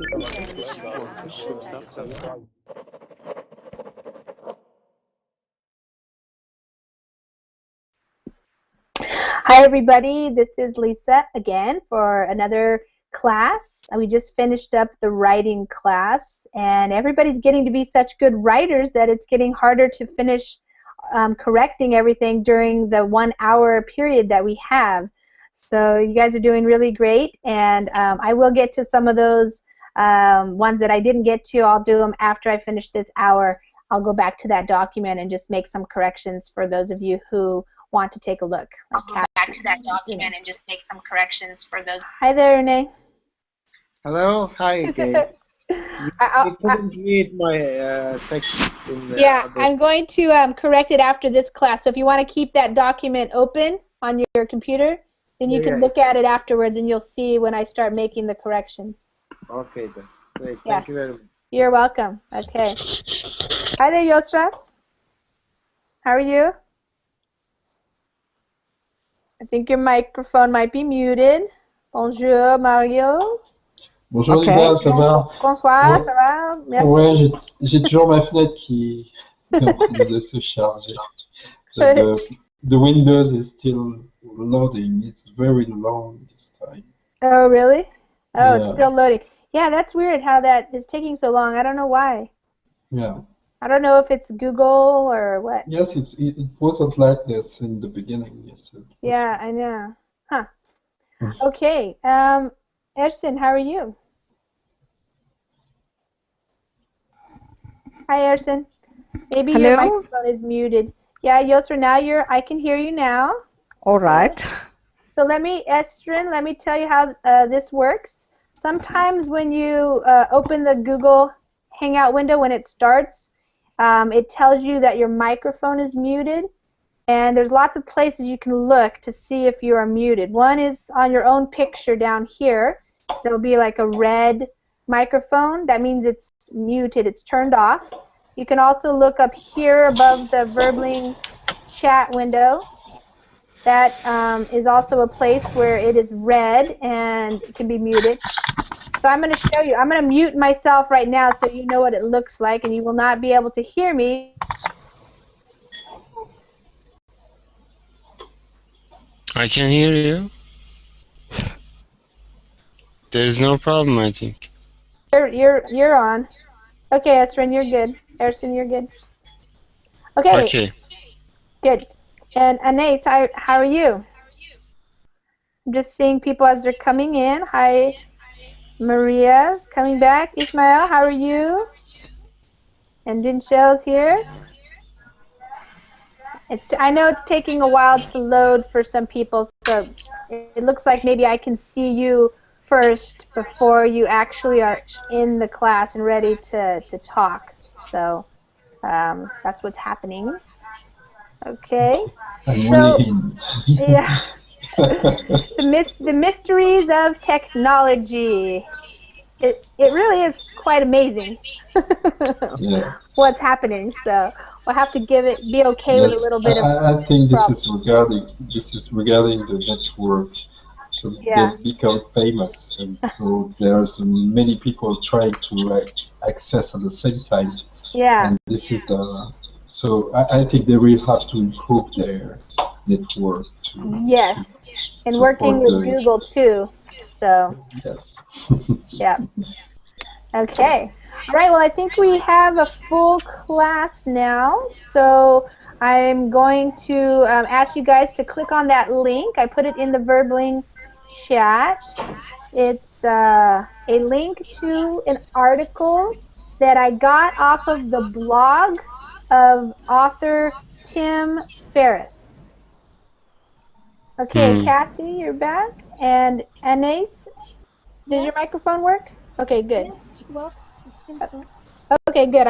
Hi everybody, this is Lisa again for another class. We just finished up the writing class and everybody's getting to be such good writers that it's getting harder to finish correcting everything during the 1 hour period that we have. So you guys are doing really great, and I will get to some of those ones that I didn't get to. I'll do them after I finish this hour. I'll go back to that document and just make some corrections for those of you who want to take a look. I'll go back to that document and just make some corrections for those. Hi there, Renee. Hello, hi again. I couldn't read my text in the I'm going to correct it after this class. So if you want to keep that document open on your computer, then you can look at it afterwards and you'll see when I start making the corrections. Okay, then. Great. Thank you very much. You're welcome. Okay. Hi there, Yosra. How are you? I think your microphone might be muted. Bonjour, Mario. Bonjour Lisa, ça va? Bonsoir, ça va? Merci. Ouais, j'ai toujours ma fenêtre qui est en train de se charger. The Windows is still loading. It's very long this time. Oh, really? Oh, Yeah. It's still loading. Yeah, that's weird how that is taking so long. I don't know why. Yeah. I don't know if it's Google or what. Yes, it wasn't like this in the beginning. Yes. Yeah, I know. Huh. Okay. Ersin, how are you? Hi, Ersin. Maybe your microphone is muted. Yeah, Yosra, now I can hear you now. All right. So let me tell you how this works. Sometimes when you open the Google Hangout window when it starts, it tells you that your microphone is muted, and there's lots of places you can look to see if you are muted. One is on your own picture down here. There'll be like a red microphone. That means it's muted, it's turned off. You can also look up here above the Verbling chat window. That is also a place where it is red and it can be muted. So I'm going to show you. I'm going to mute myself right now so you know what it looks like, and you will not be able to hear me. I can hear you. There's no problem, I think. You're on. Okay, Esrin, you're good. Ersin, you're good. Okay. Okay. Good. And Anais, how are you? I'm just seeing people as they're coming in. Hi, Maria's coming back. Ishmael, how are you? And Dinchel's here. I know it's taking a while to load for some people, so it looks like maybe I can see you first before you actually are in the class and ready to talk. So that's what's happening. Okay. So, yeah. The mysteries of technology. It really is quite amazing. Yeah. What's happening. So we'll have to be okay with a little bit of I think this is regarding the network. So they've become famous, and so there's many people trying to access at the same time. Yeah. And this is so I think they will have to improve their network. And working with Google too. So. Yes. Yeah. Okay. All right. Well, I think we have a full class now. So I'm going to ask you guys to click on that link. I put it in the Verbling chat. It's a link to an article that I got off of the blog of author Tim Ferriss. Okay, Kathy, you're back. And Anais, does your microphone work? Okay, good. Yes, it works. It seems so. Okay, good.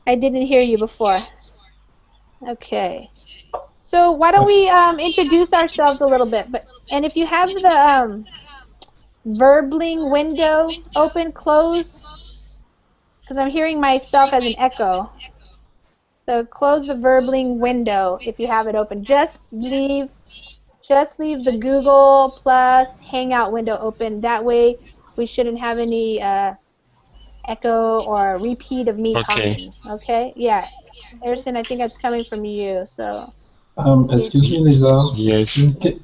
I didn't hear you before. Okay. So why don't we introduce ourselves a little bit? And if you have the Verbling window open, close, because I'm hearing myself as an echo. So close the Verbling window if you have it open. Just leave the Google Plus Hangout window open. That way we shouldn't have any echo or repeat of me talking. Okay? Yeah. Harrison, I think that's coming from you. So. Excuse me, Lisa. Yes.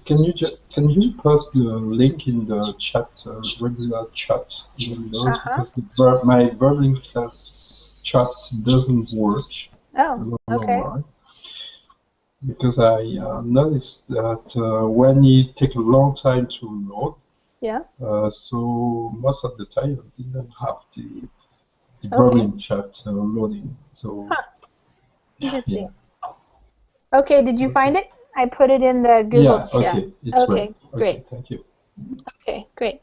Can you post the link in the chat, regular chat windows, because my verbing class chat doesn't work. Oh, I don't okay. know why. Because I noticed that when it takes a long time to load, yeah. So most of the time I didn't have the verbing chat loading. So interesting. Yeah. Okay, did you find it? I put it in the Google chat. Okay, it's great. Okay, thank you. Okay, great.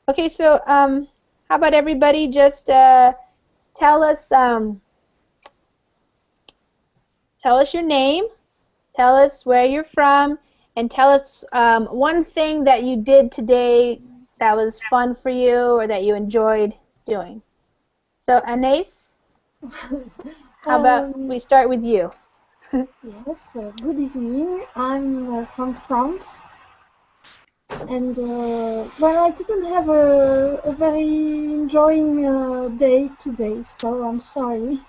Okay, so how about everybody just tell us your name, tell us where you're from, and tell us one thing that you did today that was fun for you or that you enjoyed doing. So Anais, how about we start with you? Yes, good evening. I'm from France. And well, I didn't have a very enjoying day today, so I'm sorry.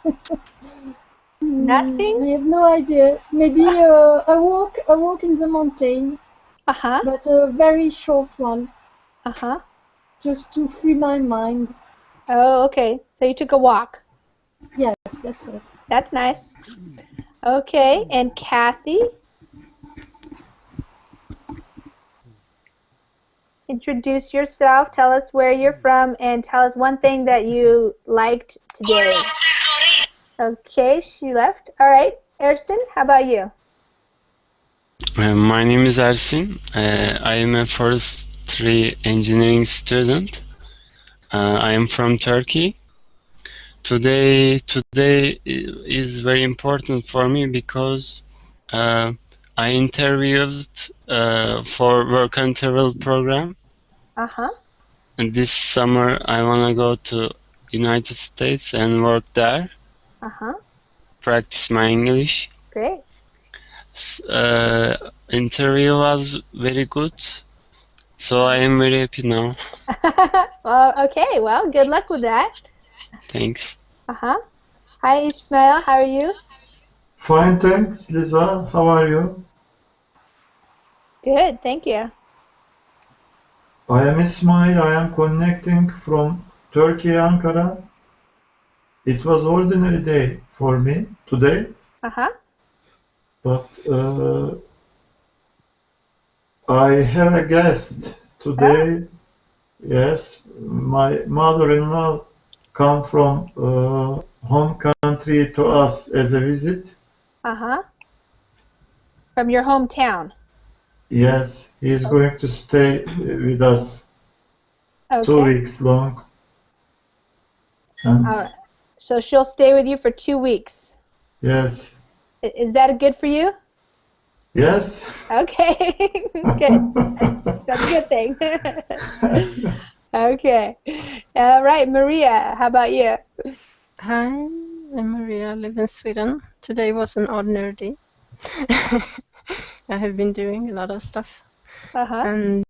Nothing? I have no idea. Maybe a walk in the mountain. But a very short one. Just to free my mind. Oh, okay. So you took a walk. Yes, that's it. That's nice. Okay, and Kathy? Introduce yourself, tell us where you're from, and tell us one thing that you liked today. Okay, she left. All right, Ersin, how about you? My name is Ersin. I am a forestry engineering student. I am from Turkey. Today is very important for me because I interviewed for work and travel program. And this summer I wanna go to United States and work there. Practice my English. Great. Interview was very good, so I am very happy now. Well, okay. Well, good luck with that. Thanks. Hi, Ismail. How are you? Fine, thanks, Lisa. How are you? Good, thank you. I am Ismail. I am connecting from Turkey, Ankara. It was ordinary day for me today. But I have a guest today. Yes, my mother-in-law come from home country to us as a visit. From your hometown? Yes, he is going to stay with us 2 weeks long. All right. So she'll stay with you for 2 weeks? Yes. Is that good for you? Yes. Okay, good. That's a good thing. Okay. All right, Maria, how about you? Hi, I'm Maria. I live in Sweden. Today was an ordinary day. I have been doing a lot of stuff. And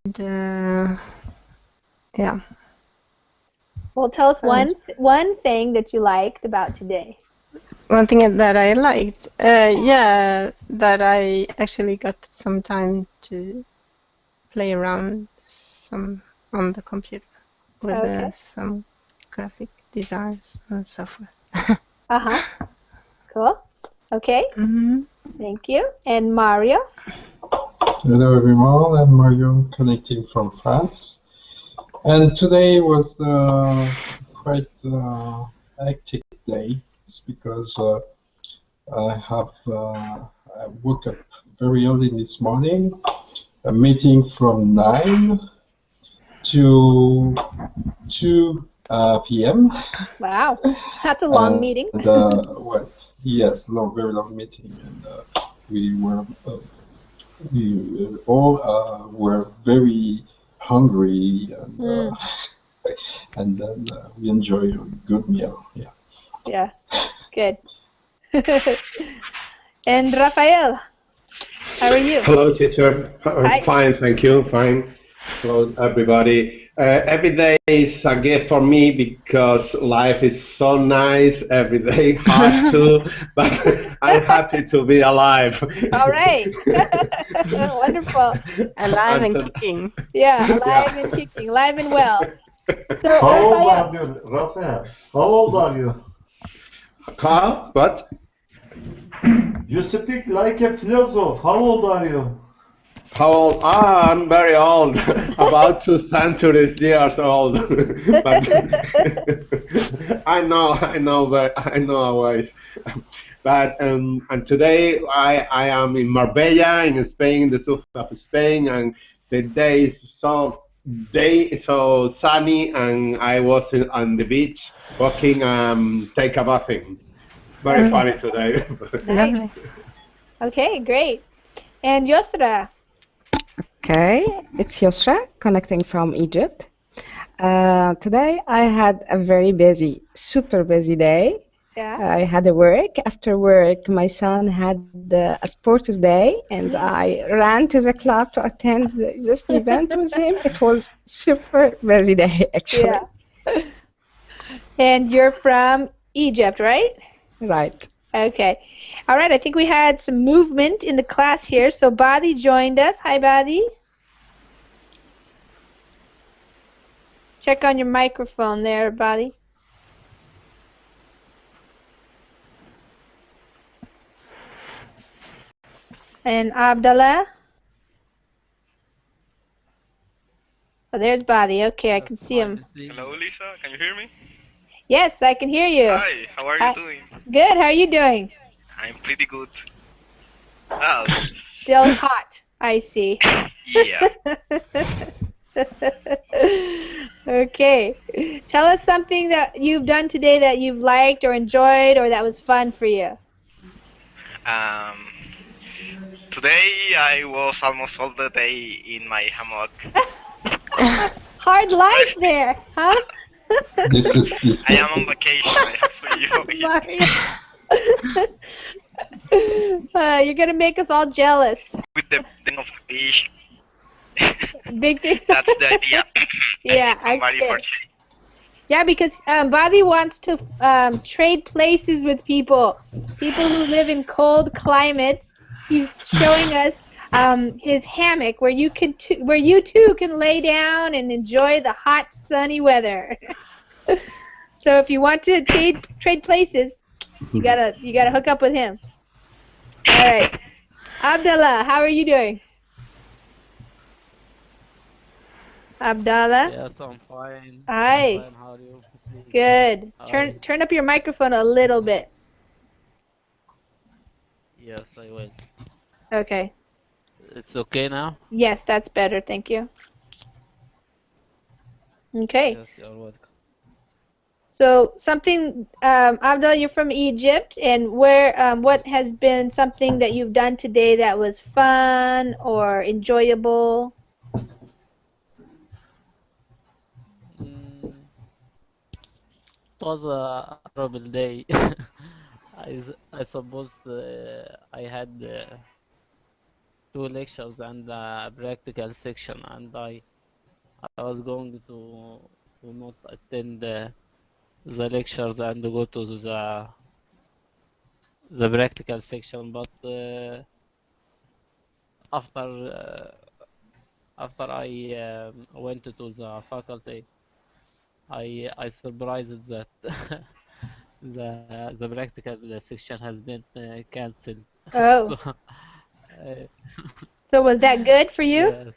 yeah. Well, tell us one thing that you liked about today. One thing that I liked, that I actually got some time to play around some on the computer with some graphic designs and so forth. Cool. Okay. Thank you. And Mario? Hello everyone, I'm Mario, connecting from France. And today was quite hectic day. It's because I woke up very early this morning, a meeting from 9 to 2 p.m. Wow, that's a long meeting. Yes, very long meeting, and we all were very hungry, and and then we enjoyed a good meal. Yeah. Yeah, good. And Rafael, how are you? Hello, teacher. Fine, thank you. Fine. Hello, everybody. Every day is a gift for me because life is so nice. Every day hard too, but I'm happy to be alive. All right. Wonderful. Alive and kicking. Yeah, alive and kicking, alive and well. So, how old are you, Rafael? How old are you? How? What? You speak like a philosopher. How old are you? How old? Ah, I'm very old, about 2 centuries years old. But I know a ways. But and today I am in Marbella, in Spain, the south of Spain, and the day is so sunny, and I was on the beach walking, take a bathing. Very funny today. Nice. Okay, great. And Yosra. Okay, it's Yosra connecting from Egypt. Today I had a very busy, super busy day. Yeah. I had a work. After work, my son had a sports day, and I ran to the club to attend this event with him. It was super busy day, actually. Yeah. And you're from Egypt, right? Right. Okay. All right. I think we had some movement in the class here. So Badi joined us. Hi, Badi. Check on your microphone there, Badi. And Abdallah. Oh, there's Badi. Okay, I can see him. Hello, Lisa. Can you hear me? Yes, I can hear you. Hi. How are you doing? Good. How are you doing? I'm pretty good. Oh. Still hot, I see. Yeah. Okay. Tell us something that you've done today that you've liked or enjoyed or that was fun for you. Today I was almost all the day in my hammock. Hard life there, huh? I am on vacation. I have to You're gonna make us all jealous. with the thing of fish. Big thing. That's the idea. Yeah, Okay. Yeah, because Badi wants to trade places with people who live in cold climates. He's showing us his hammock where you too can lay down and enjoy the hot, sunny weather. So if you want to trade places, you gotta hook up with him. All right, Abdallah, how are you doing? Abdallah? Yes, I'm fine. Hi. I'm fine. How are you? Good. Hi. Turn up your microphone a little bit. Yes, I will. Okay. It's okay now? Yes, that's better. Thank you. Okay. Yes, you're welcome. So something, Abdallah, you're from Egypt, and what has been something that you've done today that was fun or enjoyable? It was a horrible day. I suppose I had 2 lectures and a practical section, and I was going to not attend the lectures and go to the practical section, but after I went to the faculty, I surprised that the practical section has been cancelled. Oh. So was that good for you? Yes.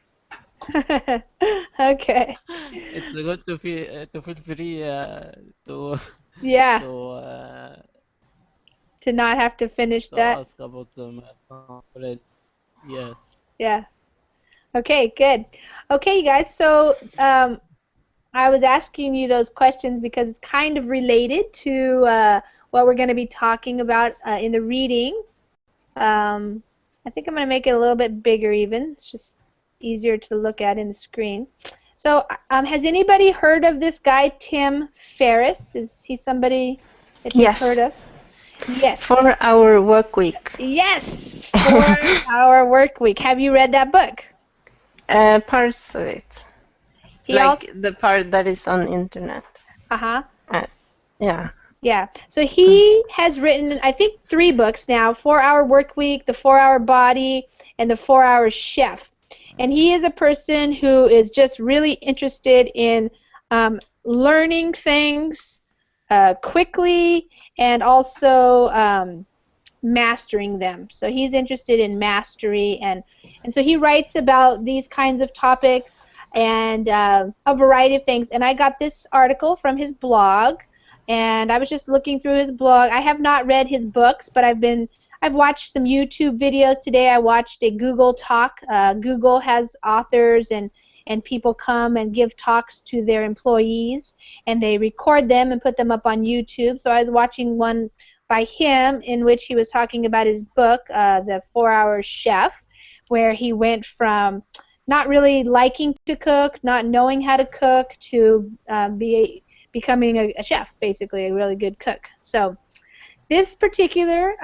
Okay. It's good to feel free to Yeah. to not have to finish that. ask about my friend. Yes. Yeah. Okay, good. Okay, you guys, so I was asking you those questions because it's kind of related to what we're going to be talking about in the reading. I think I'm going to make it a little bit bigger even. It's just easier to look at in the screen. So has anybody heard of this guy, Tim Ferriss? Is he somebody that you've heard of? Yes. For our work week. Yes, for our work week. Have you read that book? Parts of it. He like also, the part that is on internet. uh-huh. Yeah. Yeah. So he has written, I think, 3 books now: 4-Hour Workweek, The 4-Hour Body, and The 4-Hour Chef. And he is a person who is just really interested in learning things quickly and also mastering them. So he's interested in mastery, and so he writes about these kinds of topics and a variety of things. And I got this article from his blog, and I was just looking through his blog. I have not read his books, but I've watched some YouTube videos today. I watched a Google talk. Google has authors and people come and give talks to their employees, and they record them and put them up on YouTube. So I was watching one by him in which he was talking about his book, The 4-Hour Chef, where he went from not really liking to cook, not knowing how to cook, to becoming a chef, basically, a really good cook. So this particular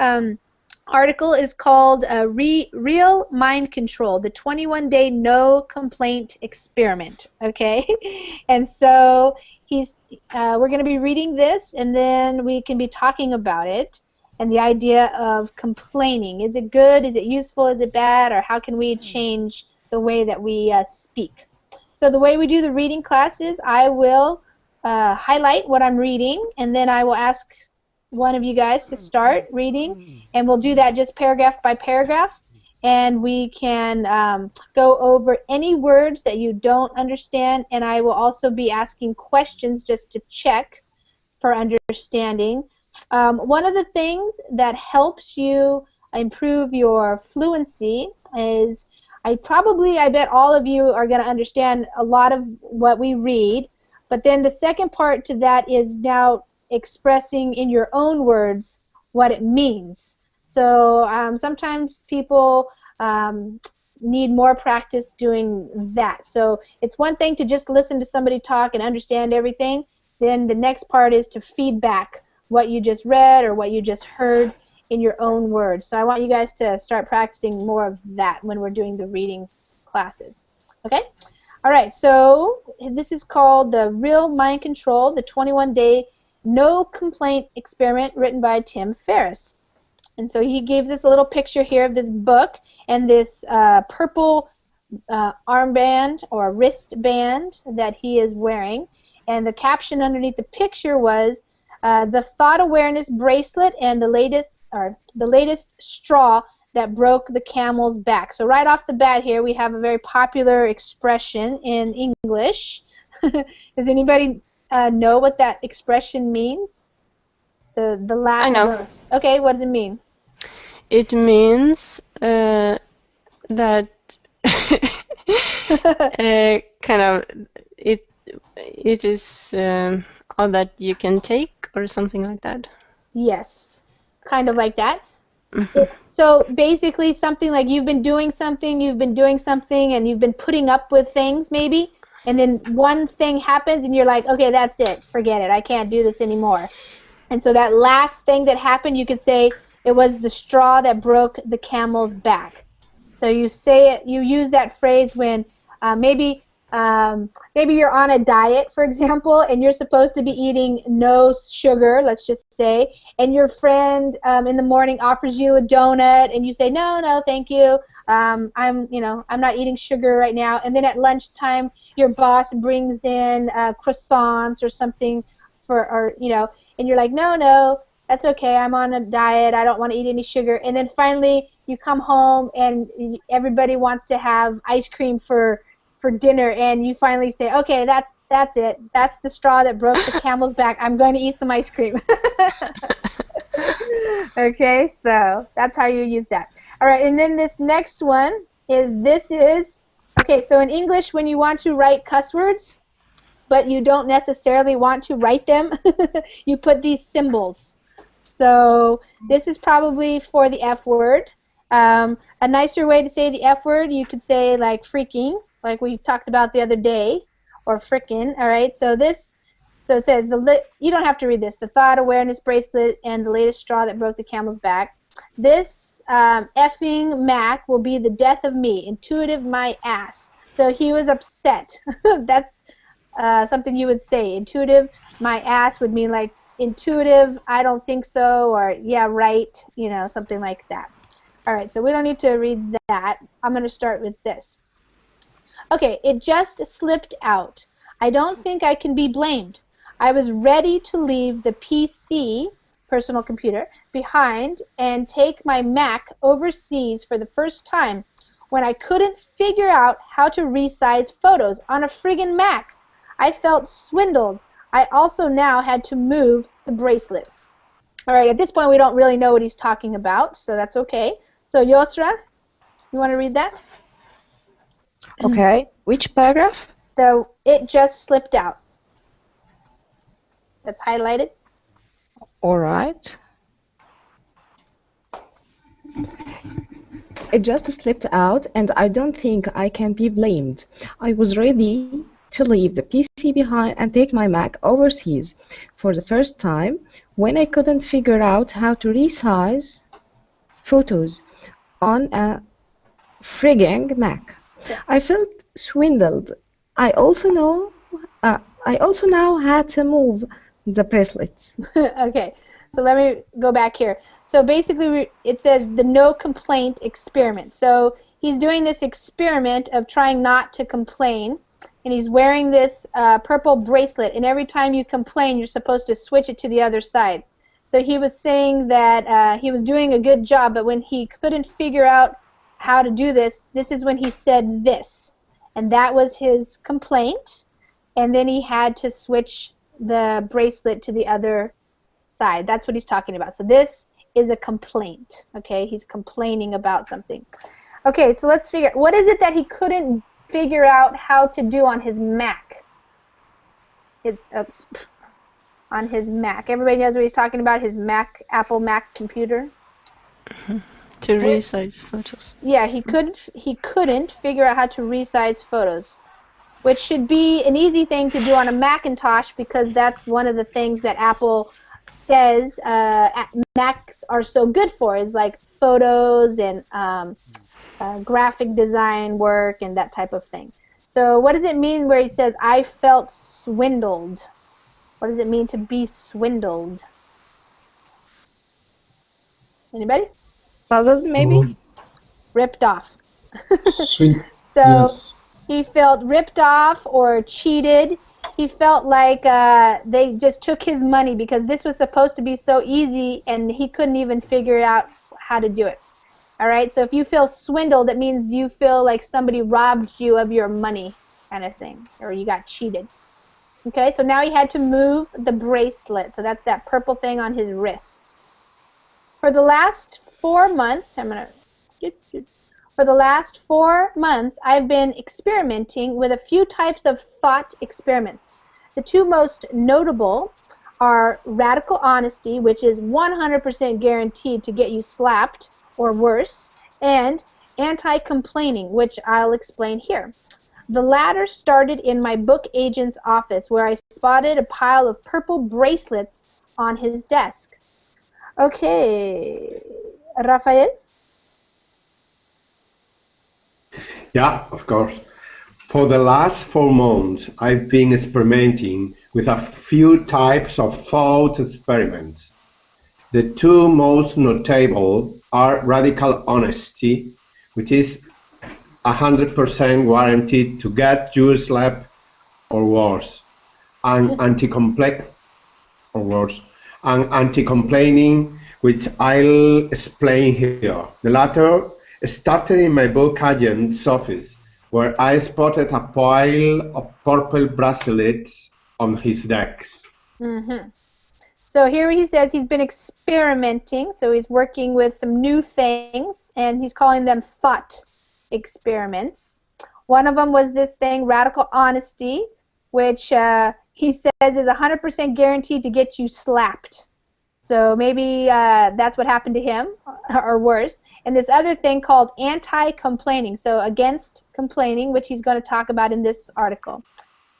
article is called Real Mind Control, the 21-Day No Complaint Experiment. Okay, and so we're going to be reading this, and then we can be talking about it and the idea of complaining. Is it good? Is it useful? Is it bad? Or how can we change the way that we speak? So the way we do the reading class is I will highlight what I'm reading, and then I will ask one of you guys to start reading, and we'll do that just paragraph by paragraph, and we can go over any words that you don't understand, and I will also be asking questions just to check for understanding. One of the things that helps you improve your fluency is I bet all of you are going to understand a lot of what we read, but then the second part to that is now expressing in your own words what it means. So sometimes people need more practice doing that. So it's one thing to just listen to somebody talk and understand everything. Then the next part is to feedback what you just read or what you just heard in your own words. So I want you guys to start practicing more of that when we're doing the reading classes. Okay? All right, so this is called the Real Mind Control, the 21-Day No Complaint Experiment, written by Tim Ferriss. And so he gives us a little picture here of this book and this purple armband or wristband that he is wearing. And the caption underneath the picture was the thought awareness bracelet and the latest straw that broke the camel's back. So right off the bat here we have a very popular expression in English. Does anybody know what that expression means? The Latin. I know. Okay, what does it mean? It means that kind of it is all that you can take or something like that. Yes, kind of like that. So basically something like you've been doing something, and you've been putting up with things maybe, and then one thing happens and you're like, okay, that's it, forget it, I can't do this anymore. And so that last thing that happened, you could say it was the straw that broke the camel's back. So you say it, you use that phrase when maybe you're on a diet, for example, and you're supposed to be eating no sugar, let's just say, and your friend in the morning offers you a donut, and you say, no, thank you, I'm not eating sugar right now. And then at lunchtime, your boss brings in croissants or something and you're like, no, that's okay, I'm on a diet, I don't want to eat any sugar. And then finally, you come home and everybody wants to have ice cream for dinner, and you finally say, okay, that's it. That's the straw that broke the camel's back. I'm going to eat some ice cream. Okay, so that's how you use that. All right, and then this next one is, okay, so in English, when you want to write cuss words, but you don't necessarily want to write them, you put these symbols. So this is probably for the F word. A nicer way to say the F word, you could say like freaking, like we talked about the other day, or frickin', all right? So it says, you don't have to read this, the thought awareness bracelet and the latest straw that broke the camel's back. This effing Mac will be the death of me, intuitive my ass. So he was upset. That's something you would say. Intuitive, my ass would mean like intuitive, I don't think so, or yeah, right, you know, something like that. All right, so we don't need to read that. I'm going to start with this. Okay, it just slipped out. I don't think I can be blamed. I was ready to leave the PC, personal computer, behind and take my Mac overseas for the first time when I couldn't figure out how to resize photos on a friggin' Mac. I felt swindled. I also now had to move the bracelet. All right, at this point we don't really know what he's talking about, so that's okay. So Yosra, you want to read that? Okay, which paragraph? It just slipped out. That's highlighted. All right. It just slipped out, and I don't think I can be blamed. I was ready to leave the PC behind and take my Mac overseas for the first time when I couldn't figure out how to resize photos on a frigging Mac. I felt swindled. I also now had to move the bracelet. Okay, so let me go back here. So basically it says the no complaint experiment. So he's doing this experiment of trying not to complain, and he's wearing this purple bracelet, and every time you complain you're supposed to switch it to the other side. So he was saying that he was doing a good job, but when he couldn't figure out how to do this, this is when he said this, and that was his complaint, and then he had to switch the bracelet to the other side. That's what he's talking about. So this is a complaint. Okay, he's complaining about something. Okay, so let's figure, what is it that he couldn't figure out how to do on his Mac? On his Mac. Everybody knows what he's talking about, his Mac, Apple Mac computer. To resize photos. Yeah, he couldn't figure out how to resize photos, which should be an easy thing to do on a Macintosh, because that's one of the things that Apple says Macs are so good for, is like photos and graphic design work and that type of thing. So what does it mean where he says, I felt swindled? What does it mean to be swindled? Anybody? Puzzled, maybe? Ripped off. So yes. He felt ripped off or cheated. He felt like they just took his money because this was supposed to be so easy and he couldn't even figure out how to do it. All right, so if you feel swindled, it means you feel like somebody robbed you of your money, kind of thing, or you got cheated. Okay, so now he had to move the bracelet. So that's that purple thing on his wrist. For the last 4 months, for the last 4 months, I've been experimenting with a few types of thought experiments. The two most notable are radical honesty, which is 100% guaranteed to get you slapped or worse, and anti-complaining, which I'll explain here. The latter started in my book agent's office, where I spotted a pile of purple bracelets on his desk. Okay, Rafael? Yeah, of course. For the last 4 months, I've been experimenting with a few types of thought experiments. The two most notable are radical honesty, which is 100% guaranteed to get you slapped or worse, and anti-complaining, which I'll explain here. The latter started in my book agent's office, where I spotted a pile of purple bracelets on his desk. So here he says he's been experimenting, so he's working with some new things, and he's calling them thought experiments. One of them was this thing, radical honesty, which he says is 100% guaranteed to get you slapped. So maybe that's what happened to him, or worse. And this other thing called anti-complaining, so against complaining, which he's going to talk about in this article.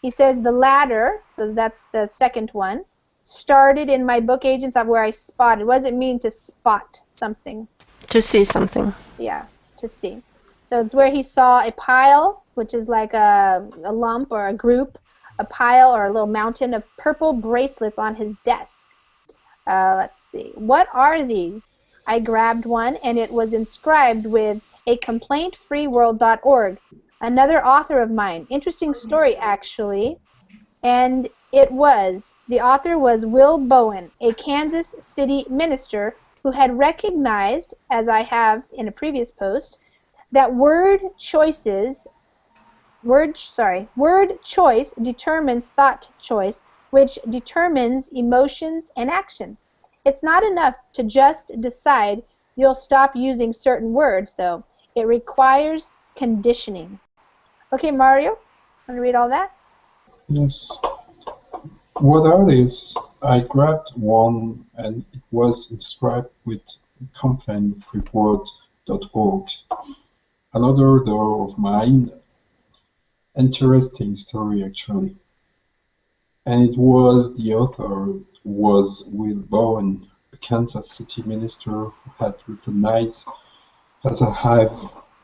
He says the latter, so that's the second one, started in my book agents of where I spotted. What does it mean to spot something? To see something. Yeah, to see. So it's where he saw a pile which is like a lump or a group, a pile or a little mountain of purple bracelets on his desk. Let's see. What are these? I grabbed one, and it was inscribed with a complaintfreeworld.org. Another author of mine. Interesting story, actually. And the author was Will Bowen, a Kansas City minister who had recognized, as I have in a previous post, that word choice determines thought choice, which determines emotions and actions. It's not enough to just decide you'll stop using certain words, though. It requires conditioning. Okay, Mario, want to read all that? Yes. What are these? I grabbed one, and it was inscribed with complaintfreeworld.org. Another though of mine. Interesting story, actually. And it was the author was Will Bowen, a Kansas City minister who had recognized, as I have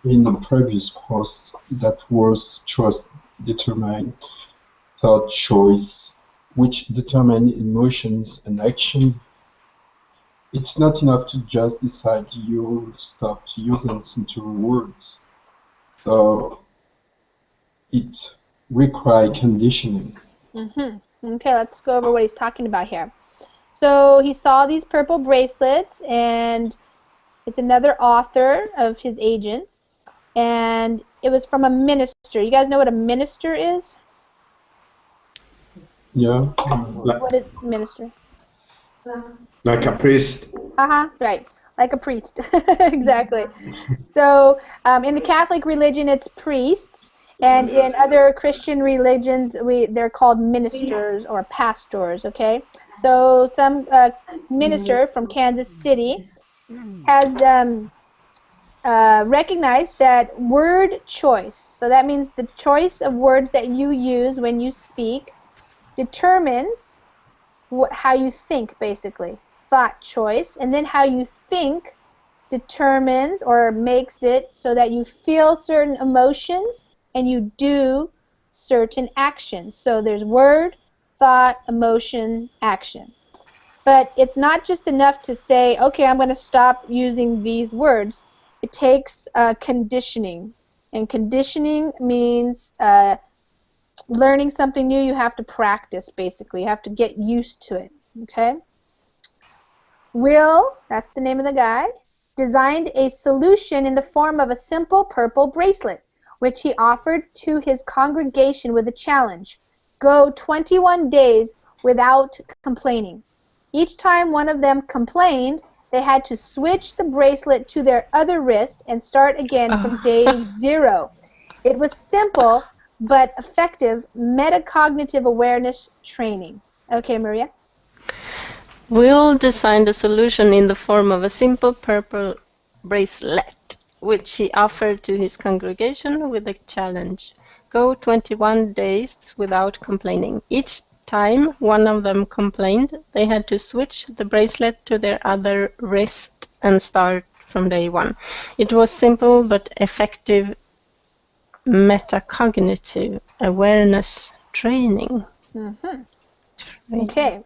in a previous post, that words choice determine thought choice, which determine emotions and action. It's not enough to just decide you'll stop using simple words. So it requires conditioning. Okay, let's go over what he's talking about here. So he saw these purple bracelets, and it's another author of his agents, and it was from a minister. You guys know what a minister is? Yeah. What is minister? Like a priest. Right. Like a priest. Exactly. So in the Catholic religion, it's priests. And in other Christian religions, they're called ministers or pastors, okay? So some minister from Kansas City has recognized that word choice, so that means the choice of words that you use when you speak, determines how you think, basically. Thought choice. And then how you think determines or makes it so that you feel certain emotions and you do certain actions. So there's word, thought, emotion, action. But it's not just enough to say, okay, I'm going to stop using these words. It takes conditioning. And conditioning means learning something new. You have to practice, basically. You have to get used to it. Okay? Will, that's the name of the guy, designed a solution in the form of a simple purple bracelet, which he offered to his congregation with a challenge. Go 21 days without complaining. Each time one of them complained, they had to switch the bracelet to their other wrist and start again from day 0. It was simple but effective metacognitive awareness training. Okay, Maria? Will designed a solution in the form of a simple purple bracelet, which he offered to his congregation with a challenge. Go 21 days without complaining. Each time one of them complained, they had to switch the bracelet to their other wrist and start from day 1. It was simple but effective metacognitive awareness training. Okay.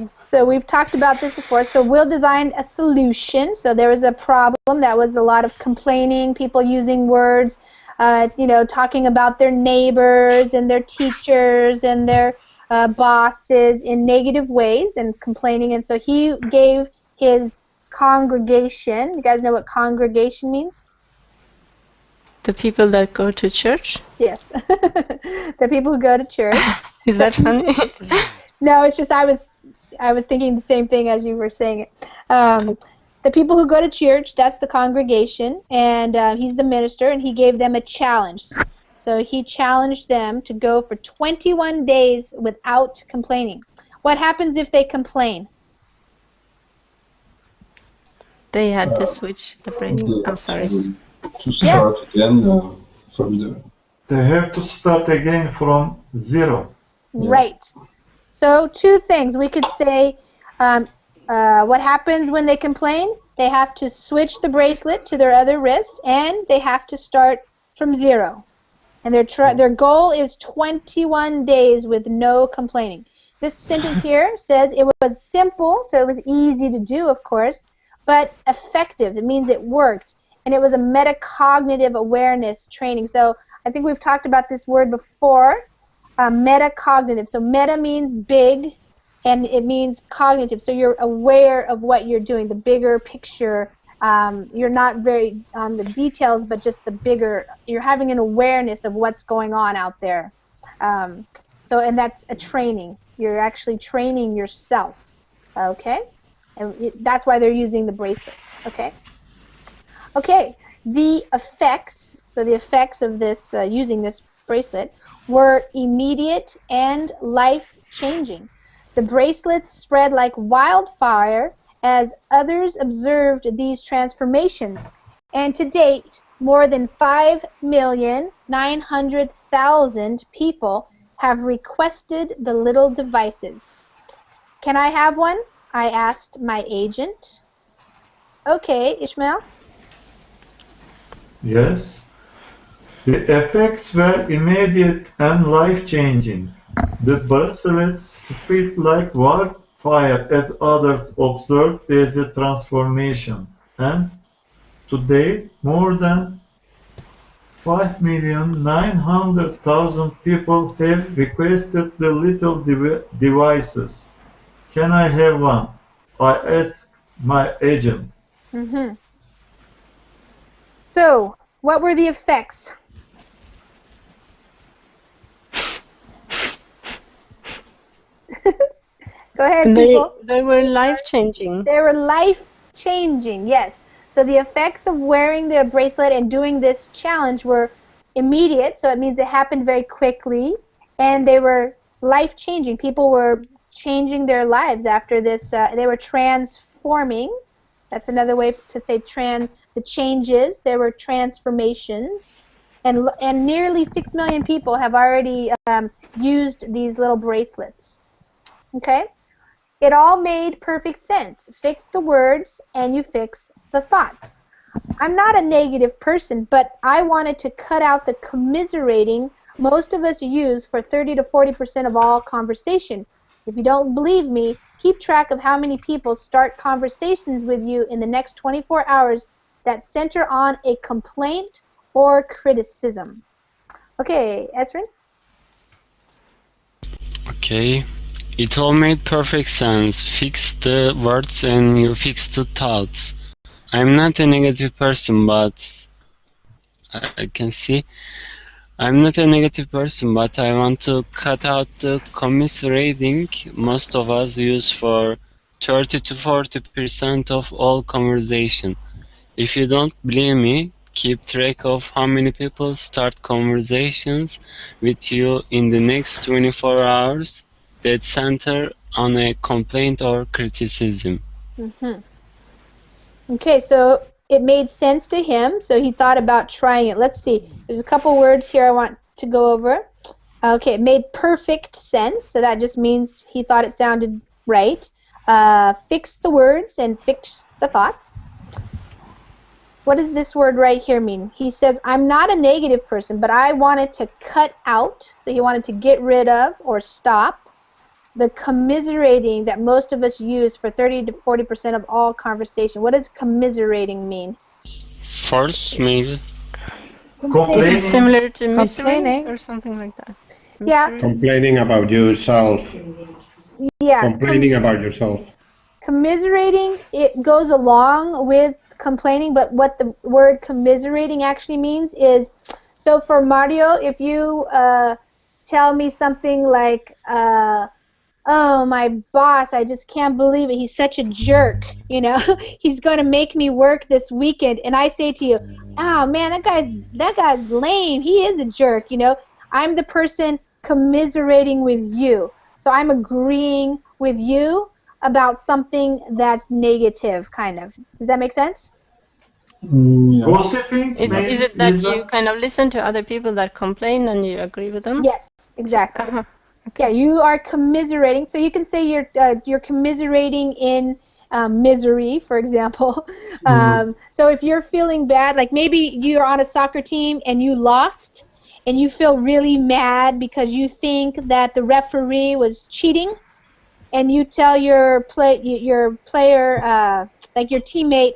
So we've talked about this before. So Will designed a solution. So there was a problem that was a lot of complaining, people using words, talking about their neighbors and their teachers and their bosses in negative ways and complaining. And so he gave his congregation, you guys know what congregation means? The people that go to church? Yes. The people who go to church. Is that funny? No, it's just I was thinking the same thing as you were saying it. The people who go to church, that's the congregation, and he's the minister, and he gave them a challenge. So he challenged them to go for 21 days without complaining. What happens if they complain? They had to switch the brain. I'm sorry. To start again from the... They have to start again from 0. Right. So 2 things. We could say what happens when they complain? They have to switch the bracelet to their other wrist, and they have to start from 0. And their goal is 21 days with no complaining. This sentence here says it was simple, so it was easy to do, of course, but effective. It means it worked. And it was a metacognitive awareness training. So I think we've talked about this word before, metacognitive. So meta means big, and it means cognitive. So you're aware of what you're doing, the bigger picture. You're not very on the details, but just the bigger. You're having an awareness of what's going on out there. And that's a training. You're actually training yourself. Okay? And that's why they're using the bracelets. Okay? Okay, the effects, so the effects of this, using this bracelet, were immediate and life-changing. The bracelets spread like wildfire as others observed these transformations. And to date, more than 5,900,000 people have requested the little devices. Can I have one? I asked my agent. Okay, Ishmael? Yes. The effects were immediate and life-changing. The bracelets spread like wildfire as others observed their transformation. And today, more than 5,900,000 people have requested the little devices. Can I have one? I asked my agent. Mm-hmm. So, what were the effects? Go ahead, people. They were life-changing. They were life-changing, yes. So the effects of wearing the bracelet and doing this challenge were immediate, so it means it happened very quickly, and they were life-changing. People were changing their lives after this. They were transforming. That's another way to say the changes. There were transformations. And nearly 6 million people have already used these little bracelets. Okay? It all made perfect sense. Fix the words and you fix the thoughts. I'm not a negative person, but I wanted to cut out the commiserating most of us use for 30 to 40% of all conversation. If you don't believe me, keep track of how many people start conversations with you in the next 24 hours that center on a complaint or criticism. Okay, Esrin? Okay. It all made perfect sense. Fix the words and you fix the thoughts. I'm not a negative person, but I can see. I'm not a negative person, but I want to cut out the commiserating most of us use for 30 to 40% of all conversation. If you don't believe me, keep track of how many people start conversations with you in the next 24 hours that center on a complaint or criticism. Mm-hmm. Okay, so it made sense to him, so he thought about trying it. Let's see. There's a couple words here I want to go over. Okay, it made perfect sense, so that just means he thought it sounded right. Fix the words and fix the thoughts. What does this word right here mean? He says, I'm not a negative person, but I wanted to cut out, so he wanted to get rid of or stop the commiserating that most of us use for 30 to 40% of all conversation. What does commiserating mean? Force, maybe? Is it similar to misery or something like that? Yeah. Complaining about yourself. Yeah. Complaining about yourself. Commiserating, it goes along with complaining, but what the word commiserating actually means is, so for Mario, if you tell me something like, oh, my boss, I just can't believe it. He's such a jerk, you know. He's going to make me work this weekend. And I say to you, oh, man, that guy's lame. He is a jerk, you know. I'm the person commiserating with you. So I'm agreeing with you about something that's negative, kind of. Does that make sense? Yeah. Gossiping? Is it that you kind of listen to other people that complain and you agree with them? Yes, exactly. Yeah, you are commiserating. So you can say you're commiserating in misery, for example. So if you're feeling bad, like maybe you're on a soccer team and you lost, and you feel really mad because you think that the referee was cheating, and you tell your player, like your teammate,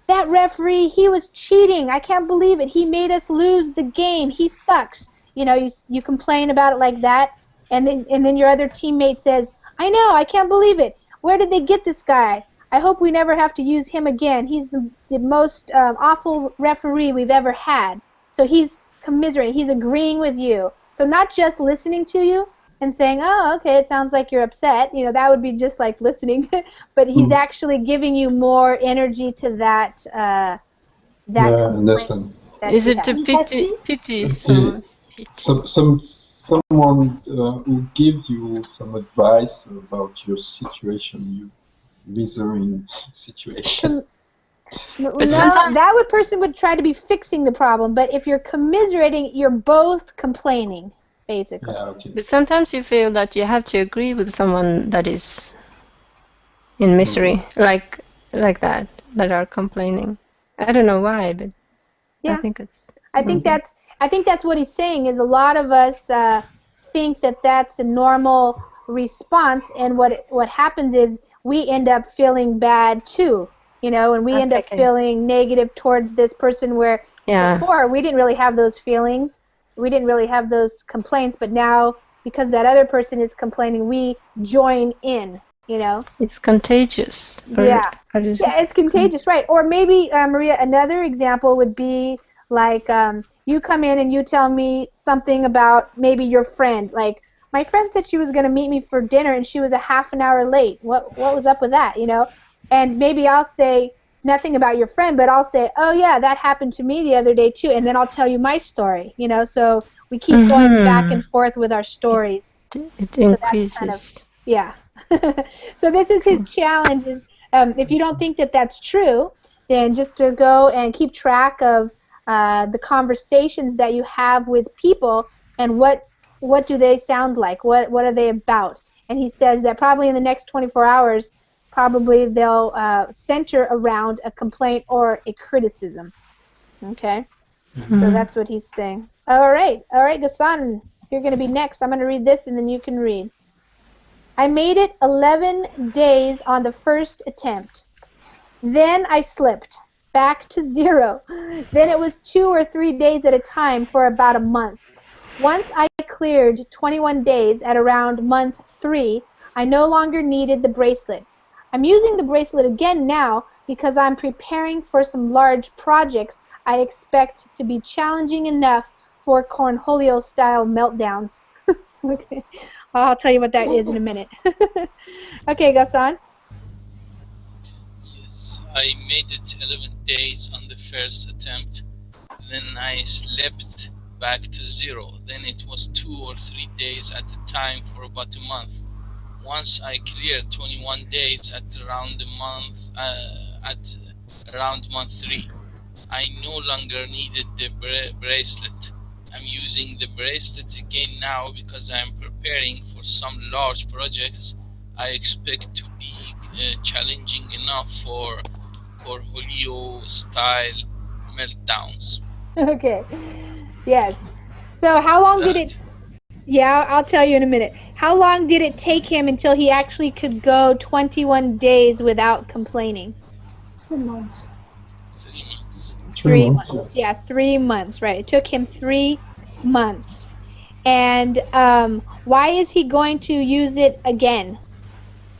that referee, he was cheating. I can't believe it. He made us lose the game. He sucks. You know, you complain about it like that, and then your other teammate says, I know, I can't believe it. Where did they get this guy? I hope we never have to use him again. He's the most awful referee we've ever had. So he's commiserating. He's agreeing with you. So not just listening to you and saying, oh, okay, it sounds like you're upset. You know, that would be just like listening. But he's actually giving you more energy to that Yeah, I understand. Is it a pity? Someone who gives you some advice about your situation, your misery situation. No, that person would try to be fixing the problem, but if you're commiserating, you're both complaining, basically. Yeah, okay. But sometimes you feel that you have to agree with someone that is in misery, like that are complaining. I don't know why, but yeah. I think it's. I think that's what he's saying. Is a lot of us think that that's a normal response, and what happens is we end up feeling bad too. You know, and we end up feeling negative towards this person where before we didn't really have those feelings, we didn't really have those complaints, but now because that other person is complaining, we join in. You know, it's contagious. Yeah, it's contagious, right? Or maybe Maria, another example would be like you come in and you tell me something about maybe your friend. Like, my friend said she was going to meet me for dinner and she was a half an hour late. What was up with that? You know. And maybe I'll say nothing about your friend, but I'll say, oh, yeah, that happened to me the other day, too. And then I'll tell you my story, you know. So we keep going back and forth with our stories. It increases. Yeah. So this is his challenge. Is if you don't think that that's true, then just to go and keep track of the conversations that you have with people and what do they sound like? What are they about? And he says that probably in the next 24 hours, probably they'll center around a complaint or a criticism. Okay? So that's what he's saying. All right, Gassan, you're going to be next. I'm going to read this, and then you can read. I made it 11 days on the first attempt. Then I slipped back to 0. Then it was 2 or 3 days at a time for about a month. Once I cleared 21 days at around month 3, I no longer needed the bracelet. I'm using the bracelet again now because I'm preparing for some large projects I expect to be challenging enough for cornholio-style meltdowns. Okay, I'll tell you what that is in a minute. Okay, Gassan. Yes, I made it 11 days on the first attempt. Then I slipped back to 0. Then it was 2 or 3 days at a time for about a month. Once I cleared 21 days at around month 3, I no longer needed the bracelet. I'm using the bracelet again now because I'm preparing for some large projects I expect to be challenging enough for Cornholio-style meltdowns. Okay. Yes. So how long did it... Yeah, I'll tell you in a minute. How long did it take him until he actually could go 21 days without complaining? 3 months. 3 months. 3 months. Yeah, 3 months, right. It took him 3 months. And why is he going to use it again?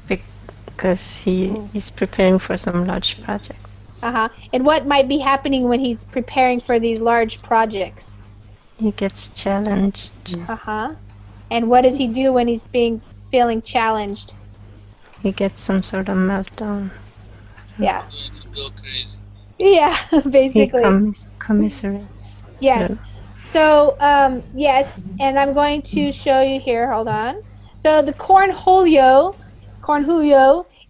Because he's preparing for some large project. And what might be happening when he's preparing for these large projects? He gets challenged. And what does he do when he's feeling challenged? He gets some sort of meltdown. Yeah. To go crazy. Yeah, basically. He commiserates. Yes. So, yes, and I'm going to show you here. Hold on. So the cornholio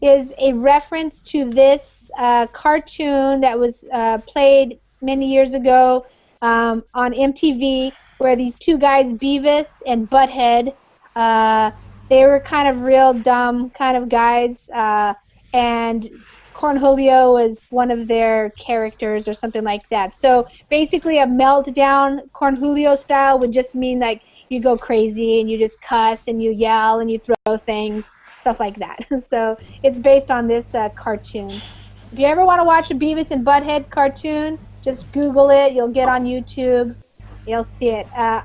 is a reference to this cartoon that was played many years ago on MTV, where these two guys, Beavis and Butthead, they were kind of real dumb kind of guys, and Cornholio was one of their characters or something like that. So basically a meltdown Cornholio style would just mean like you go crazy and you just cuss and you yell and you throw things, stuff like that. So it's based on this cartoon. If you ever want to watch a Beavis and Butthead cartoon, just Google it. You'll get on YouTube. You'll see it. I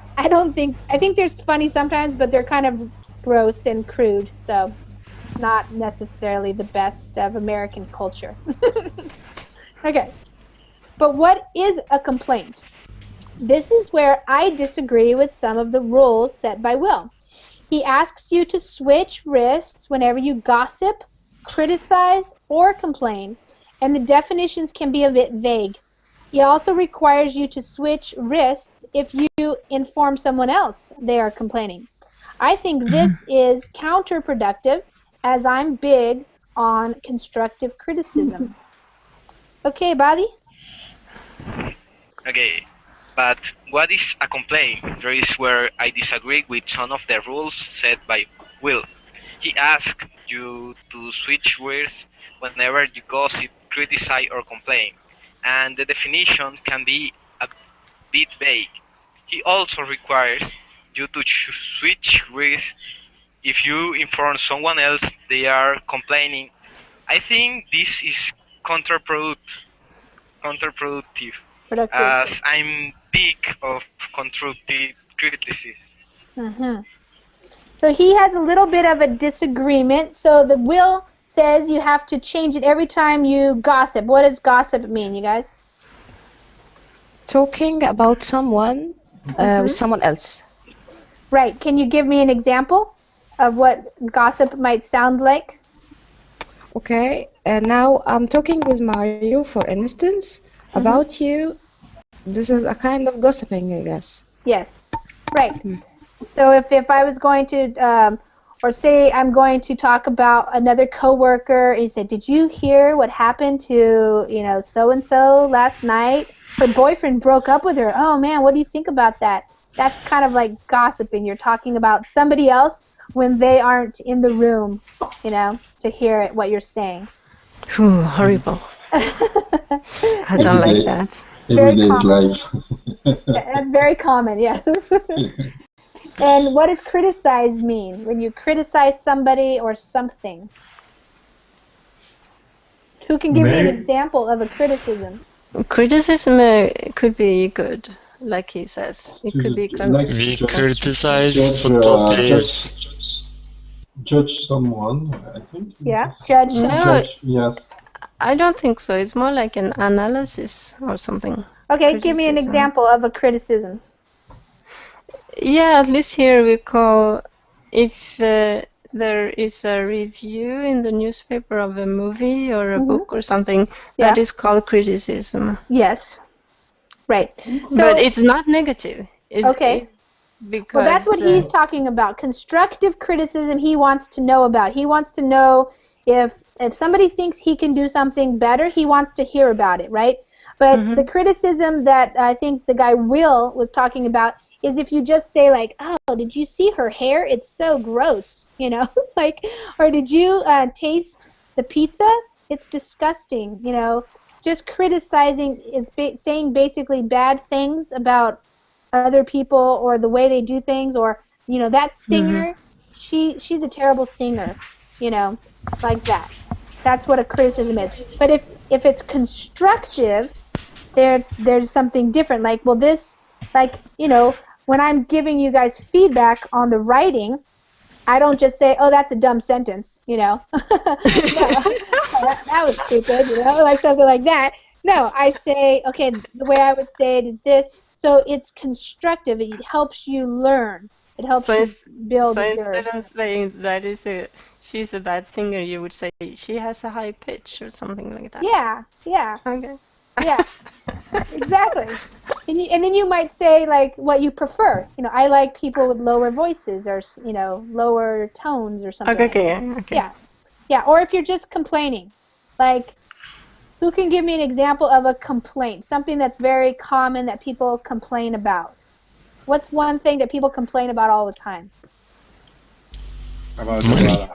think they're funny sometimes, but they're kind of gross and crude. So not necessarily the best of American culture. Okay. But what is a complaint? This is where I disagree with some of the rules set by Will. He asks you to switch wrists whenever you gossip, criticize, or complain, and the definitions can be a bit vague. He also requires you to switch wrists if you inform someone else they are complaining. I think this is counterproductive, as I'm big on constructive criticism. Okay, Badi? Okay, but what is a complaint? There is where I disagree with some of the rules set by Will. He asks you to switch words whenever you gossip, criticize, or complain, and the definition can be a bit vague. He also requires you to switch words if you inform someone else they are complaining. I think this is counterproductive, as I'm big of constructive criticism. Mm-hmm. So he has a little bit of a disagreement. So the Will says you have to change it every time you gossip. What does gossip mean, you guys? Talking about someone with someone else. Right. Can you give me an example of what gossip might sound like? Okay. Now I'm talking with Mario, for instance, about you. This is a kind of gossiping, I guess. Yes. Right. So if I was going to, or say I'm going to talk about another coworker, and you say, "Did you hear what happened to, so and so last night? Her boyfriend broke up with her. Oh man, what do you think about that?" That's kind of like gossiping. You're talking about somebody else when they aren't in the room, to hear what you're saying. Ooh, horrible. I don't like that. Everyday's life. That's very common, yes. And what does criticize mean? When you criticize somebody or something? Who can give me an example of a criticism? Criticism could be good, like he says. It could be we criticize football players. Judge someone, I think. Yeah, judge someone. No, yes. I don't think so. It's more like an analysis or something. Okay, give me an example of a criticism. Yeah, at least here we call, if there is a review in the newspaper of a movie or a book or something, that is called criticism. Yes, right. So, but it's not negative. Okay. Because, well, that's what he's talking about. Constructive criticism he wants to know about. He wants to know if somebody thinks he can do something better, he wants to hear about it, right? But the criticism that I think the guy Will was talking about is if you just say like, "Oh, did you see her hair? It's so gross," like, or "Did you taste the pizza? It's disgusting," Just criticizing is saying basically bad things about other people or the way they do things, or that singer, she's a terrible singer, like that. That's what a criticism is. But if it's constructive, there's something different. Like, well, this, like, when I'm giving you guys feedback on the writing, I don't just say, "Oh, that's a dumb sentence," No, that was stupid, like something like that. No, I say, okay, the way I would say it is this. So it's constructive. It helps you learn. It helps you build your... So instead of saying that she's a bad singer, you would say she has a high pitch or something like that. Yeah. Okay. Yeah, exactly. And then you might say, like, what you prefer. I like people with lower voices or, lower tones or something. Okay. Yeah, or if you're just complaining. Like, who can give me an example of a complaint? Something that's very common that people complain about. What's one thing that people complain about all the time? About money.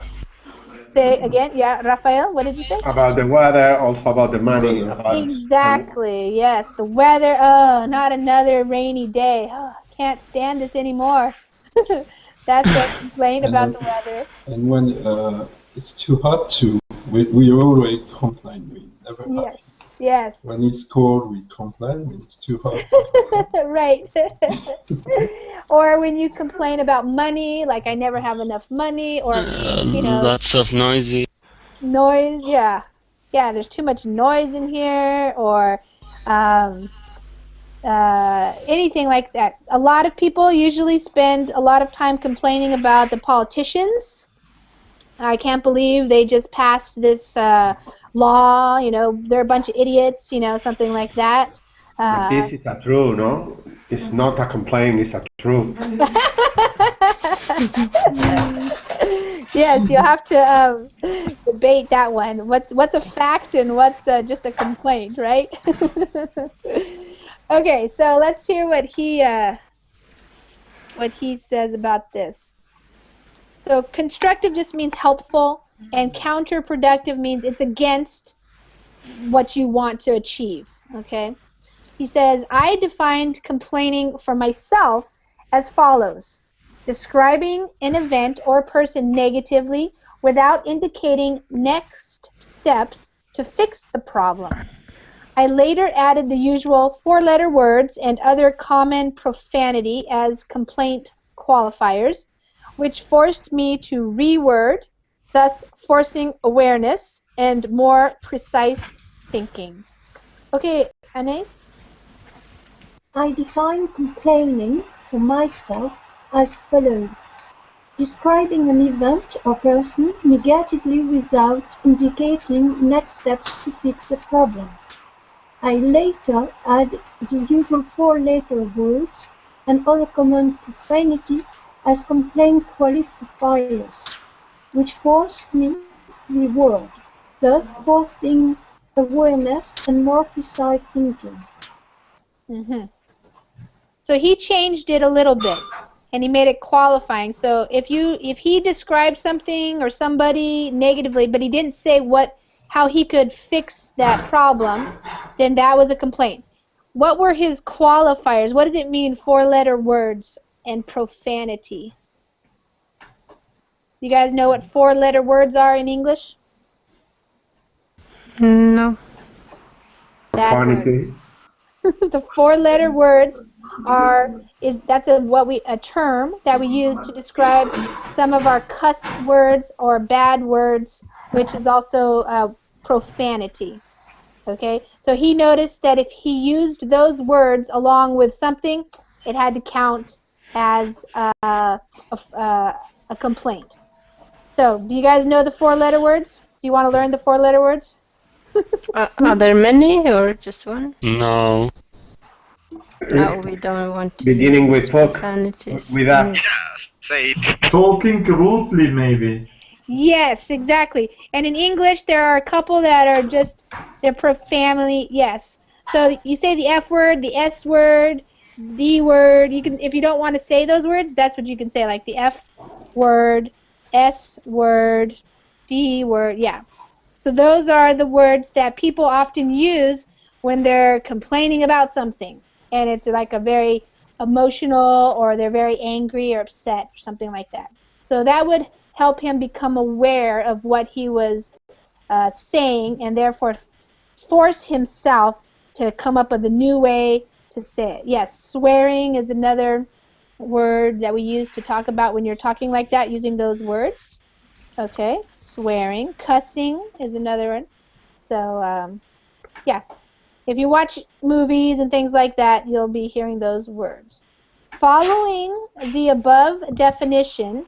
Say again. Yeah, Rafael, what did you say? About the weather, also about the money. Exactly. Yes, the weather. Oh, not another rainy day. Oh, I can't stand this anymore. That's a complaint about the weather. And when it's too hot too, we always complain. We never happy. Yes. When it's cold, we complain. When it's too hot. Right. Or when you complain about money, like I never have enough money, or Lots of noisy. Noise. Yeah. There's too much noise in here, or anything like that. A lot of people usually spend a lot of time complaining about the politicians. I can't believe they just passed this law, they're a bunch of idiots, something like that. But this is a true, no? It's not a complaint, it's a truth. Yes, you'll have to debate that one. What's a fact and what's just a complaint, right? Okay, so let's hear what he says about this. So constructive just means helpful, and counterproductive means it's against what you want to achieve. Okay? He says, I defined complaining for myself as follows: describing an event or person negatively without indicating next steps to fix the problem. I later added the usual 4-letter words and other common profanity as complaint qualifiers, which forced me to reword, thus forcing awareness and more precise thinking. Okay, Anais? I define complaining for myself as follows: describing an event or person negatively without indicating next steps to fix the problem. I later added the usual 4-letter words and other common profanity as complaint qualifiers, which forced me to reword, thus forcing awareness and more precise thinking. Mm-hmm. So he changed it a little bit, and he made it qualifying. So if he described something or somebody negatively, but he didn't say how he could fix that problem, then that was a complaint. What were his qualifiers? What does it mean, 4-letter words and profanity? You guys know what 4-letter words are in English? No. Bad words. The 4-letter words that's a term that we use to describe some of our cuss words or bad words, which is also profanity. Okay, so he noticed that if he used those words along with something, it had to count as a complaint. So, do you guys know the 4-letter words? Do you want to learn the 4-letter words? Are there many or just one? No. No, we don't want to beginning use with talk profanities. with that. Say it. Talking rudely, maybe. Yes, exactly. And in English, there are a couple that are just, they're profanity. Yes. So you say the F word, the S word, D word. You can, if you don't want to say those words, that's what you can say, like the F word, S word, D word. Yeah. So those are the words that people often use when they're complaining about something, and it's like a very emotional, or they're very angry or upset or something like that. So that would help him become aware of what he was saying, and therefore force himself to come up with a new way to say it. Yes, swearing is another word that we use to talk about when you're talking like that, using those words. Okay, swearing. Cussing is another one. So, yeah. If you watch movies and things like that, you'll be hearing those words. Following the above definition,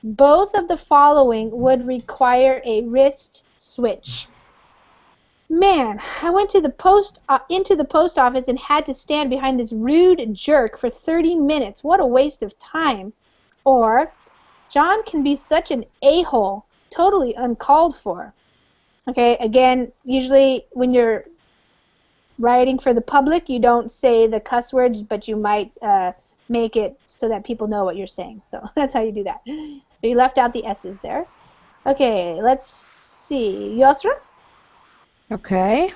both of the following would require a wrist switch. Man, I went to the into the post office and had to stand behind this rude jerk for 30 minutes. What a waste of time. Or, John can be such an a-hole, totally uncalled for. Okay, again, usually when you're writing for the public, you don't say the cuss words, but you might make it so that people know what you're saying. So that's how you do that. So you left out the S's there. Okay, let's see. Yosra? Okay.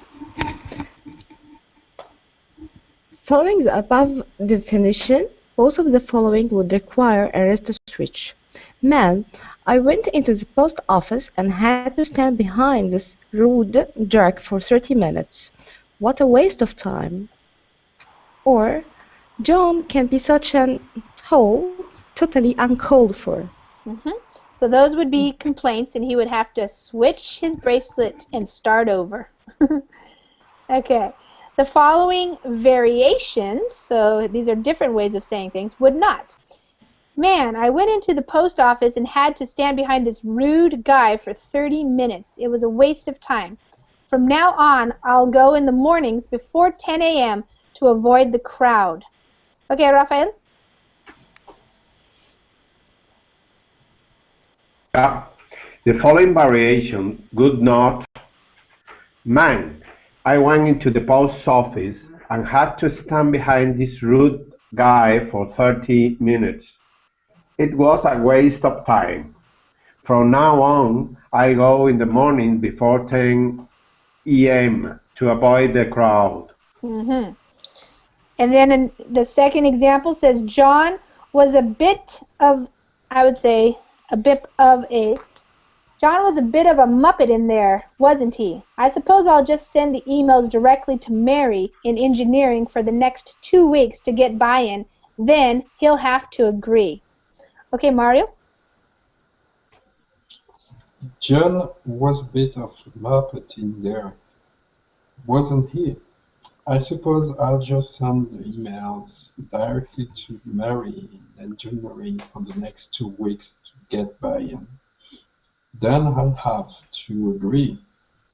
Following the above definition, both of the following would require a rest switch. Man, I went into the post office and had to stand behind this rude jerk for 30 minutes. What a waste of time. Or, John can be such an hole, totally uncalled for. So those would be complaints, and he would have to switch his bracelet and start over. Okay. The following variations, so these are different ways of saying things, would not. Man, I went into the post office and had to stand behind this rude guy for 30 minutes. It was a waste of time. From now on, I'll go in the mornings before 10 a.m. to avoid the crowd. Okay, Rafael? Yeah. The following variation would not. Man, I went into the post office and had to stand behind this rude guy for 30 minutes. It was a waste of time. From now on, I go in the morning before 10 a.m. to avoid the crowd. And then the second example says, John was a bit of, I would say, John was a bit of a muppet in there, wasn't he? I suppose I'll just send the emails directly to Mary in engineering for the next 2 weeks to get buy-in. Then he'll have to agree. Okay, Mario? John was a bit of a muppet in there, wasn't he? I suppose I'll just send the emails directly to Mary in engineering for the next 2 weeks to get buy-in. Then I'll have to agree.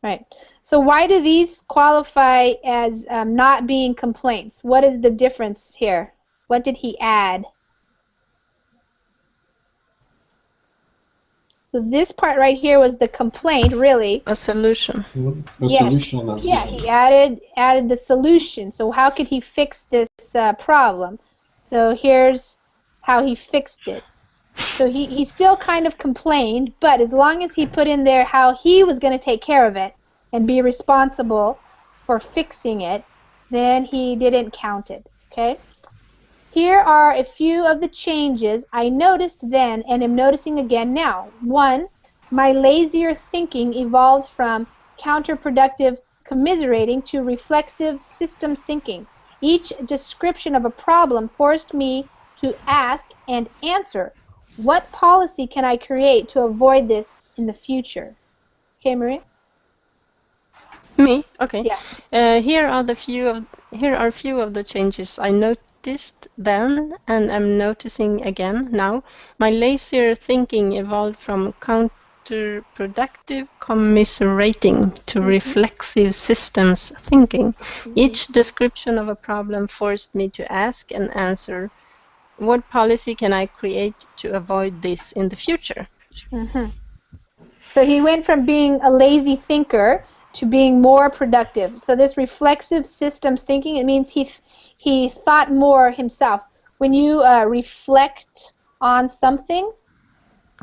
Right. So why do these qualify as not being complaints? What is the difference here? What did he add? So this part right here was the complaint, really. A solution. Solution. Yeah, he added the solution. So how could he fix this problem? So here's how he fixed it. So he still kind of complained, but as long as he put in there how he was going to take care of it and be responsible for fixing it, then he didn't count it. Okay? Here are a few of the changes I noticed then and am noticing again now. 1, my lazier thinking evolved from counterproductive commiserating to reflexive systems thinking. Each description of a problem forced me to ask and answer, what policy can I create to avoid this in the future? Okay, Maria? Me? Okay. Yeah. Here are a few of the changes I noticed then and am noticing again now. My lazier thinking evolved from counterproductive commiserating to reflexive systems thinking. Each description of a problem forced me to ask and answer, what policy can I create to avoid this in the future? So he went from being a lazy thinker to being more productive. So this reflexive systems thinking, it means he thought more himself. When you reflect on something,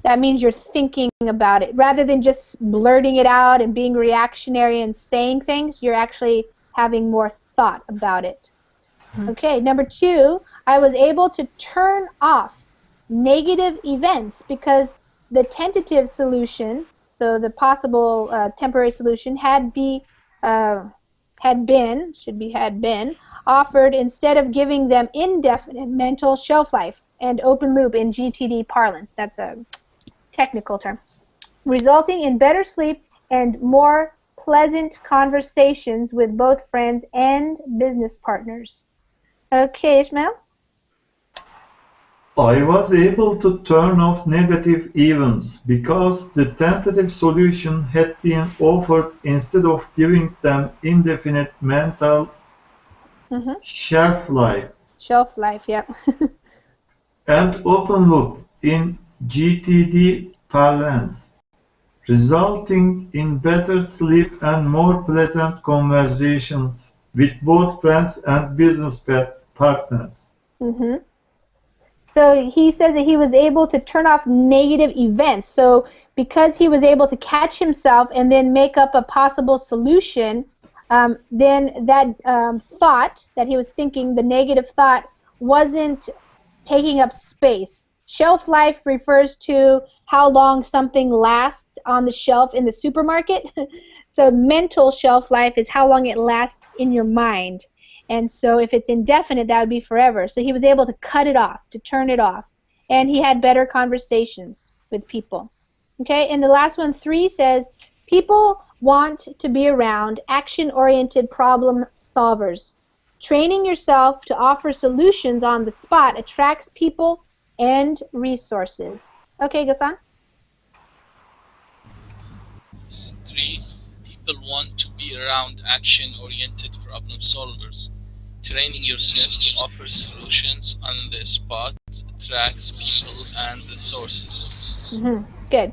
that means you're thinking about it. Rather than just blurting it out and being reactionary and saying things, you're actually having more thought about it. Okay, number 2, I was able to turn off negative events because the tentative solution, so the possible temporary solution, had been offered instead of giving them indefinite mental shelf life and open loop in GTD parlance. That's a technical term. Resulting in better sleep and more pleasant conversations with both friends and business partners. Okay, Ishmael? I was able to turn off negative events because the tentative solution had been offered instead of giving them indefinite mental shelf life. Shelf life, yep. And open loop in GTD parlance, resulting in better sleep and more pleasant conversations with both friends and business partners. So So he says that he was able to turn off negative events. So because he was able to catch himself and then make up a possible solution, then that thought that he was thinking, the negative thought, wasn't taking up space. Shelf life refers to how long something lasts on the shelf in the supermarket. So mental shelf life is how long it lasts in your mind. And so if it's indefinite, that would be forever. So he was able to cut it off, to turn it off. And he had better conversations with people. Okay, and the last one, 3, says, people want to be around action-oriented problem solvers. Training yourself to offer solutions on the spot attracts people and resources. Okay, Ghassan? 3. People want to be around action-oriented problem solvers. Training yourself to offer solutions on the spot attracts people and resources. Good.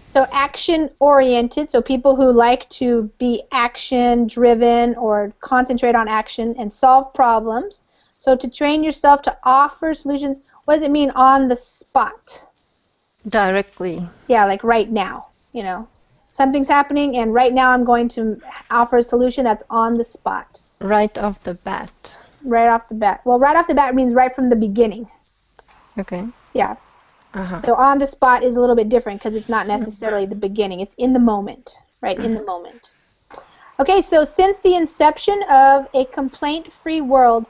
So action-oriented, so people who like to be action-driven or concentrate on action and solve problems. So to train yourself to offer solutions, what does it mean on the spot? Directly. Yeah, like right now, you know. Something's happening and right now I'm going to offer a solution that's on the spot. Right off the bat. Right off the bat. Well, right off the bat means right from the beginning. Okay. Yeah. Uh-huh. So on the spot is a little bit different because it's not necessarily the beginning. It's in the moment, right? In the moment. Okay, so since the inception of A Complaint-Free World,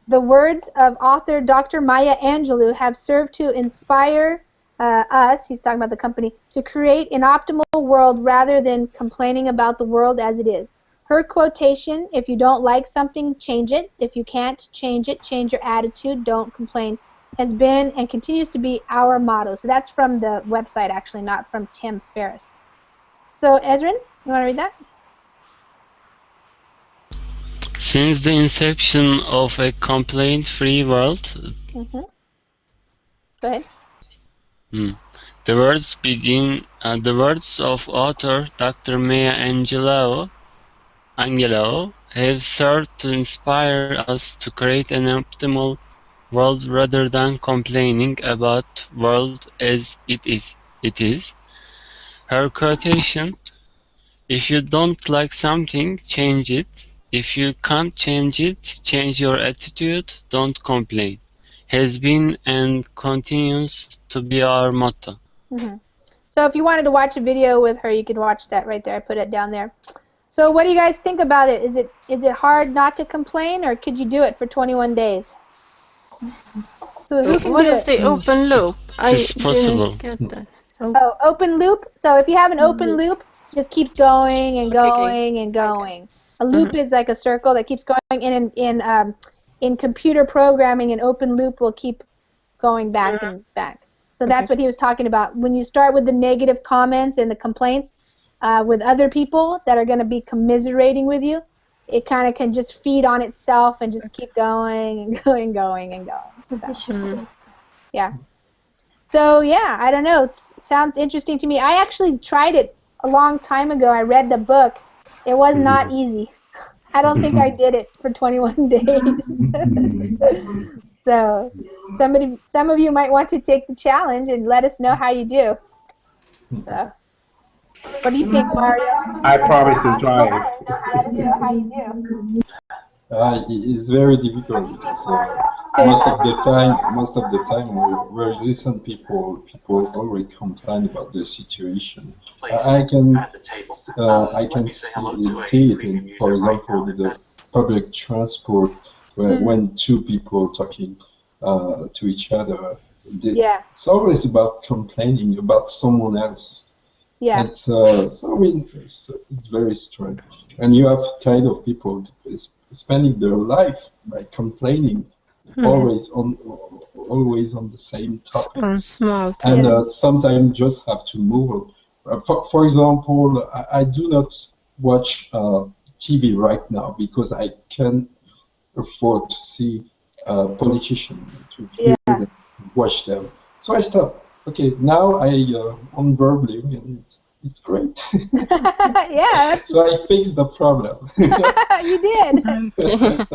the words of author Dr. Maya Angelou have served to inspire us, he's talking about the company, to create an optimal world rather than complaining about the world as it is. Her quotation, if you don't like something, change it. If you can't change it, change your attitude, don't complain, has been and continues to be our motto. So that's from the website, actually, not from Tim Ferriss. So, Ezrin, you want to read that? Since the inception of A Complaint-Free World, Go ahead. The words of author Dr. Maya Angelou have served to inspire us to create an optimal world rather than complaining about world as it is. Her quotation, if you don't like something, change it. If you can't change it, change your attitude, don't complain, has been and continues to be our motto. So if you wanted to watch a video with her, you could watch that right there. I put it down there. So what do you guys think about it? Is it hard not to complain, or could you do it for 21 days? Who can What do is it? the open loop? It's possible. Didn't get that. Oh, open loop. So if you have an open loop, it just keeps going and going and going. A loop is like a circle that keeps going. And in computer programming, an open loop will keep going back and back. So that's what he was talking about. When you start with the negative comments and the complaints with other people that are going to be commiserating with you, it kind of can just feed on itself and just keep going and going and going. So, yeah. So, yeah, I don't know. It sounds interesting to me. I actually tried it a long time ago. I read the book. It was not easy. I don't think I did it for 21 days. So, some of you might want to take the challenge and let us know how you do. So, what do you think, Mario? I promise to try it. Let us know how you do. It's very difficult because most of the time where you listen people already complain about the situation. I can see it in, for example, the public transport when two people talking to each other. It's always about complaining about someone else. Yeah. It's very strange, and you have kind of people spending their life by complaining, always on the same topic, and sometimes just have to move. For example, I do not watch TV right now because I can't afford to see politicians to hear them, watch them. So I stop. Okay, now I'm verbling and it's great. Yeah. So I fixed the problem. You did.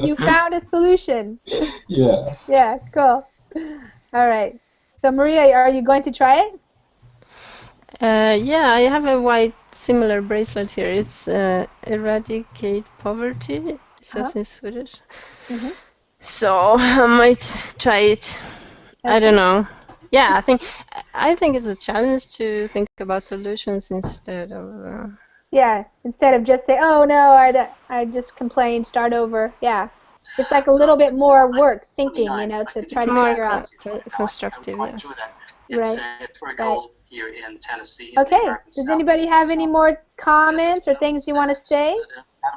You found a solution. Yeah. Yeah, cool. All right. So Maria, are you going to try it? Yeah, I have a white similar bracelet here. It's Eradicate Poverty. It says in Swedish. Mhm. So I might try it. I don't know. Yeah, I think it's a challenge to think about solutions instead of. Yeah, instead of just say, "Oh no, I just complained, start over." Yeah, it's like a little bit more work, thinking, you know, to try to more figure out. constructive, yes. Right. Right. Okay. Does anybody have any more comments or things you want to say?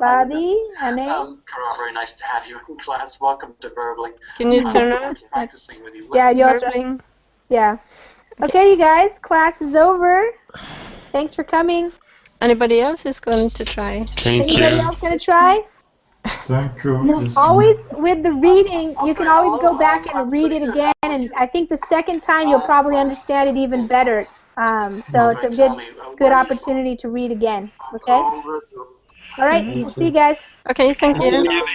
Badi, Ane? Carol, very nice to have you in class. Welcome to Verbling. Can you turn on? Practicing with you. Yeah, Yosra. Yeah. Okay, you guys, class is over. Thanks for coming. Anybody else is going to try? Anybody else going to try? Thank you. Always with the reading, you can always go back and read it again, and I think the second time you'll probably understand it even better. So it's a good opportunity to read again. Okay. All right. We'll see you guys. Okay. Thank you.